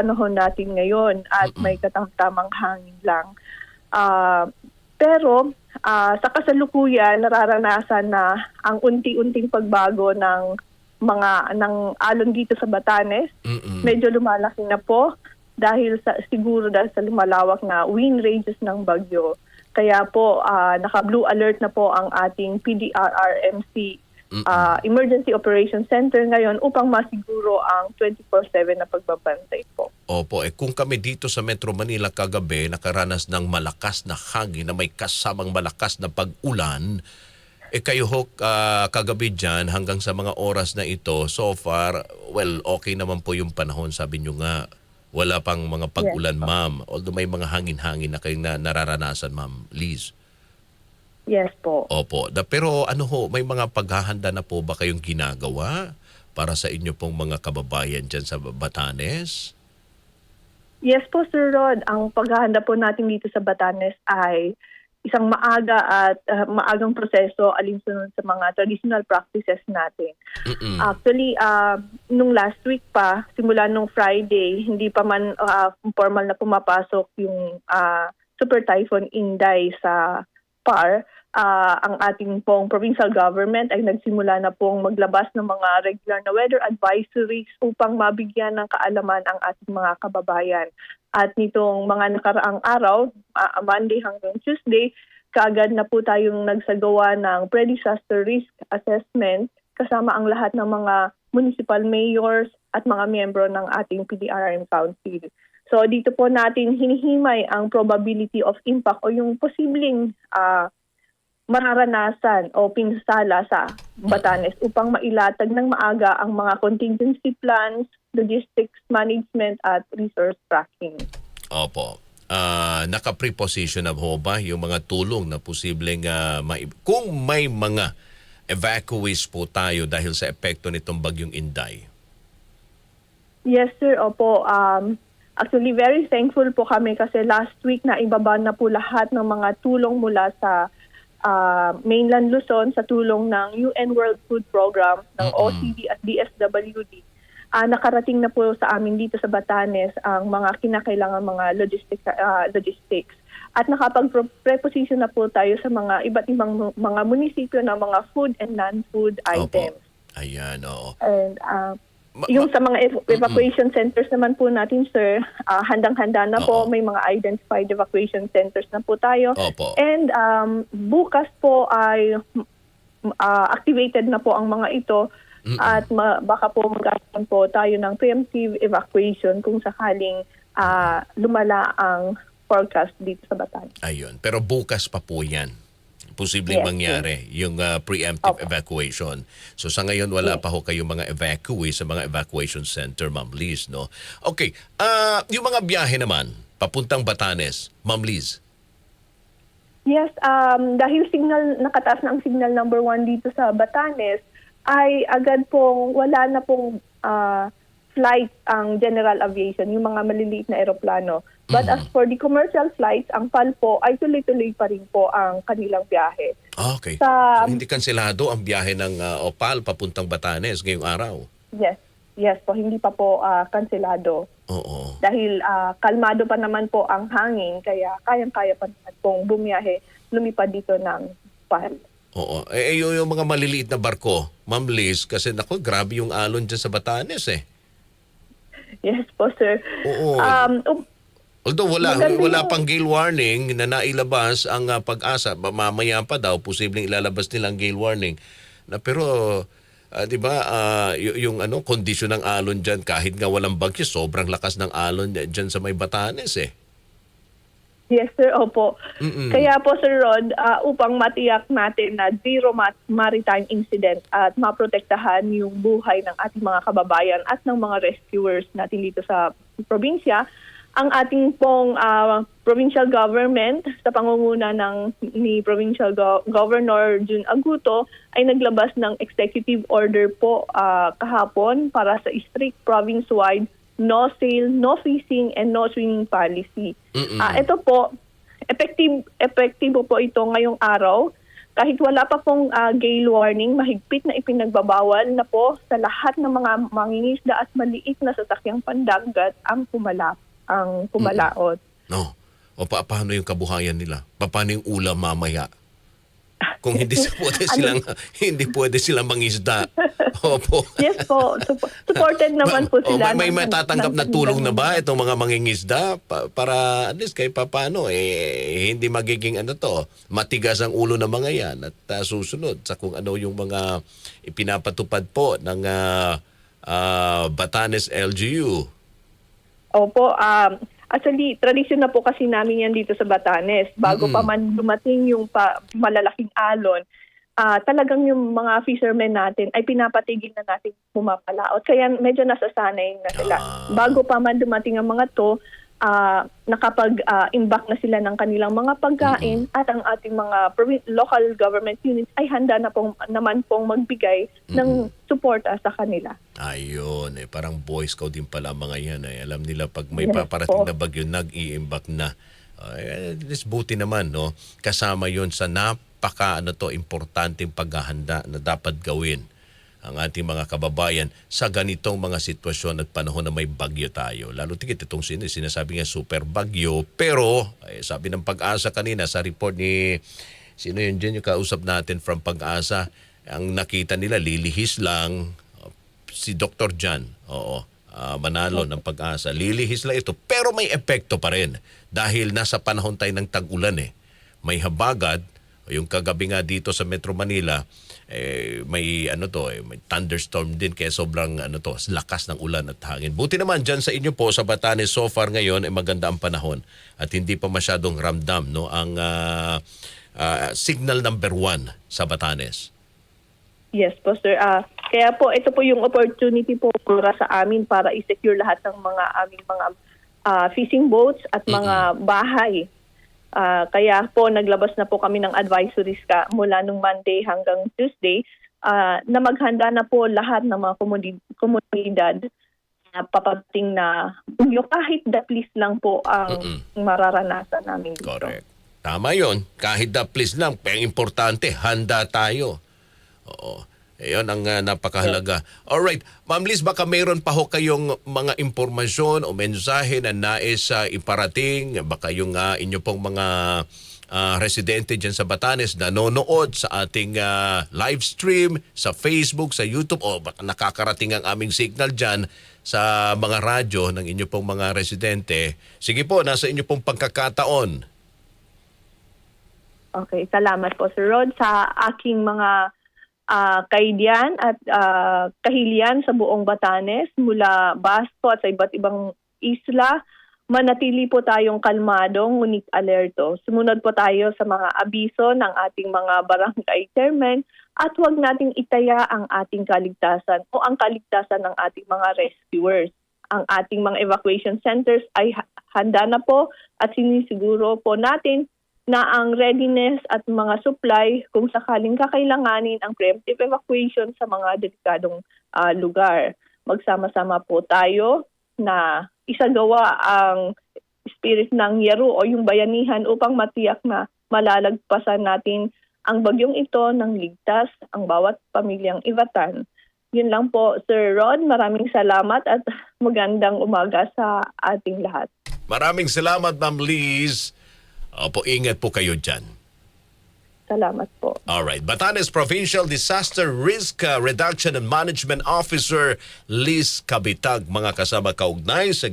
panahon natin ngayon at may katamtamang hangin lang. Pero sa kasalukuyan, nararanasan na ang unti-unting pagbago ng alon dito sa Batanes. Medyo lumalaki na po siguro dahil sa lumalawak na wind ranges ng bagyo. Kaya po naka-blue alert na po ang ating PDRRMC Emergency Operations Center ngayon upang masiguro ang 24/7 na pagbabantay po. Opo, kung kami dito sa Metro Manila kagabi nakaranas ng malakas na hangin na may kasamang malakas na pag-ulan, kayo ho kagabi dyan hanggang sa mga oras na ito, so far, well, okay naman po yung panahon, sabi nyo nga. Wala pang mga pag-ulan, yes, ma'am. Although may mga hangin-hangin na kayong nararanasan, ma'am Liz. Yes po. Opo. Pero may mga paghahanda na po ba kayong ginagawa para sa inyo pong mga kababayan dyan sa Batanes? Yes po, Sir Rod. Ang paghahanda po natin dito sa Batanes ay isang maaga at maagang proseso alinsunod sa mga traditional practices natin. Actually, nung last week pa, simula nung Friday, hindi pa man formal na pumapasok yung Super Typhoon Inday sa PAR. Ang ating pong provincial government ay nagsimula na pong maglabas ng mga regular na weather advisories upang mabigyan ng kaalaman ang ating mga kababayan. At nitong mga nakaraang araw, Monday hanggang Tuesday, kaagad na po tayong nagsagawa ng pre-disaster risk assessment kasama ang lahat ng mga municipal mayors at mga miyembro ng ating PDRRM Council. So dito po natin hinihimay ang probability of impact o yung posibleng mararanasan o pinsala sa Batanes upang mailatag ng maaga ang mga contingency plans, logistics management at resource tracking. Opo. Naka-preposition na ho ba yung mga tulong na posibleng kung may mga evacuees po tayo dahil sa epekto nitong bagyong Inday? Yes, sir. Opo. Actually, very thankful po kami kasi last week na ibaba na po lahat ng mga tulong mula sa mainland Luzon sa tulong ng UN World Food Program, ng OCD at DSWD. Nakarating na po sa amin dito sa Batanes ang mga kinakailangan mga logistics. At nakapag-preposition na po tayo sa mga iba't ibang mga munisipyo ng mga food and non-food items. Ayan, oo. And yung sa mga evacuation centers naman po natin, sir, handang-handa na po. May mga identified evacuation centers na po tayo. Opo. And bukas po ay activated na po ang mga ito. At baka po magkakaroon po tayo ng preemptive evacuation kung sakaling lumala ang forecast dito sa Batanes. Ayun. Pero bukas pa po yan. Posibleng mangyari yung preemptive evacuation. So sa ngayon wala pa ho kayong mga evacuee sa mga evacuation center, Ma'am Liz, no? Okay, yung mga biyahe naman papuntang Batanes, Ma'am Liz. Yes, dahil nakataas na ang signal number 1 dito sa Batanes, ay agad pong wala na pong flight ang general aviation, yung mga maliliit na eroplano. But as for the commercial flights, ang PAL po ay tuloy-tuloy pa rin po ang kanilang biyahe. Okay. So, hindi kanselado ang biyahe ng OPAL papuntang Batanes ngayong araw? Yes po. Hindi pa po kanselado. Oo. Dahil kalmado pa naman po ang hangin, kaya kayang-kaya pa naman pong bumiyahe, lumipad dito ng PAL. Oo. Yung mga maliliit na barko, Ma'am Liz, kasi grabe yung alon dyan sa Batanes eh. Yes po, sir. Oo. Although wala pang gale warning na nailabas ang Pag-asa, mamaya pa daw posibleng ilalabas nilang gale warning. Pero 'di ba yung kondisyon ng alon diyan kahit nga walang bagyo, sobrang lakas ng alon diyan sa may Batanes eh. Yes, sir. Opo. Kaya po, Sir Rod, upang matiyak natin na zero maritime incident at maprotektahan yung buhay ng ating mga kababayan at ng mga rescuers natin dito sa probinsya, ang ating pong provincial government sa pangunguna ni Provincial Governor June Aguto ay naglabas ng executive order po kahapon para sa strict province-wide no sail, no fishing, and no swimming policy. Ito po, epektibo po ito ngayong araw kahit wala pa pong gale warning, mahigpit na ipinagbabawal na po sa lahat ng mga mangingisda at maliit na sasakyang pandagat ang pumalaot. No. O paano yung kabuhayan nila? Paano yung ulam mamaya? Kung hindi hindi pwede silang mangisda. Opo. Yes po, supported naman po sila. May matatanggap na tulong na ba itong mga mangingisda para at least kahit paano hindi magiging matigas ang ulo ng mga yan at susunod sa kung ano yung mga ipinapatupad po ng Batanes LGU. Opo, actually, tradisyon na po kasi namin yan dito sa Batanes. Bago pa man dumating yung malalaking alon, talagang yung mga fishermen natin ay pinapatigil na natin pumapalaot. Kaya medyo nasasanay na sila. Bago pa man dumating ang mga to, nakapag-imbak na sila ng kanilang mga pagkain at ang ating mga local government units ay handa na naman pong magbigay ng suporta sa kanila. Ayun, parang Boy Scout din pala mga yan. Alam nila pag may paparating na bagyo, nag-i-imbak na. At least buti naman, no? Kasama yon sa importanteng paghahanda na dapat gawin ang ating mga kababayan sa ganitong mga sitwasyon at panahon na may bagyo tayo. Lalo tigit itong sinasabi nga super bagyo. Pero, sabi ng Pag-asa kanina sa report ni, sino yun dyan yung kausap natin from Pag-asa, ang nakita nila lilihis lang, si Dr. Jan, Manalo ng Pag-asa, lilihis lang ito. Pero may epekto pa rin dahil nasa panahon tayo ng tag-ulan May habagat, yung kagabi nga dito sa Metro Manila, may may thunderstorm din kaya sobrang lakas ng ulan at hangin. Buti naman dyan sa inyo po sa Batanes so far ngayon ay maganda ang panahon at hindi pa masyadong ramdam ang signal number 1 sa Batanes. Yes po sir. Kaya po ito po yung opportunity po para sa amin para i-secure lahat ng mga aming mga fishing boats at mga bahay. Kaya po naglabas na po kami ng advisories mula nung Monday hanggang Tuesday na maghanda na po lahat ng mga komunidad na papating na bagyo kahit daplis lang po ang mararanasan namin dito. Correct. Tama yun. Kahit daplis lang, pero importante, handa tayo. Oo. Ayun ang napakahalaga. Alright. Ma'am Liz, baka mayroon pa kayong mga impormasyon o mensahe na nais iparating. Baka yung inyo pong mga residente dyan sa Batanes nanonood sa ating live stream sa Facebook, sa YouTube o baka nakakarating ang aming signal dyan sa mga radyo ng inyo pong mga residente. Sige po, nasa inyo pong pagkakataon. Okay, salamat po Sir Rod sa aking mga kaidyan at kahilian sa buong Batanes mula Basco at sa iba't ibang isla. Manatili po tayong kalmado, ngunit alerto. Sumunod po tayo sa mga abiso ng ating mga barangay chairman at huwag nating itaya ang ating kaligtasan o ang kaligtasan ng ating mga rescuers. Ang ating mga evacuation centers ay handa na po at sinisiguro po natin na ang readiness at mga supply kung sakaling kakailanganin ang preemptive evacuation sa mga delikadong lugar. Magsama-sama po tayo na isagawa ang spirit ng Yaro o yung bayanihan upang matiyak na malalagpasan natin ang bagyong ito ng ligtas ang bawat pamilyang Ivatan. Yun lang po, Sir Rod. Maraming salamat at magandang umaga sa ating lahat. Maraming salamat, Ma'am Liz. Opo, ingat po kayo dyan. Salamat po. Alright. Batanes Provincial Disaster Risk Reduction and Management Officer Liz Cabitag, mga kasama kaugnay sa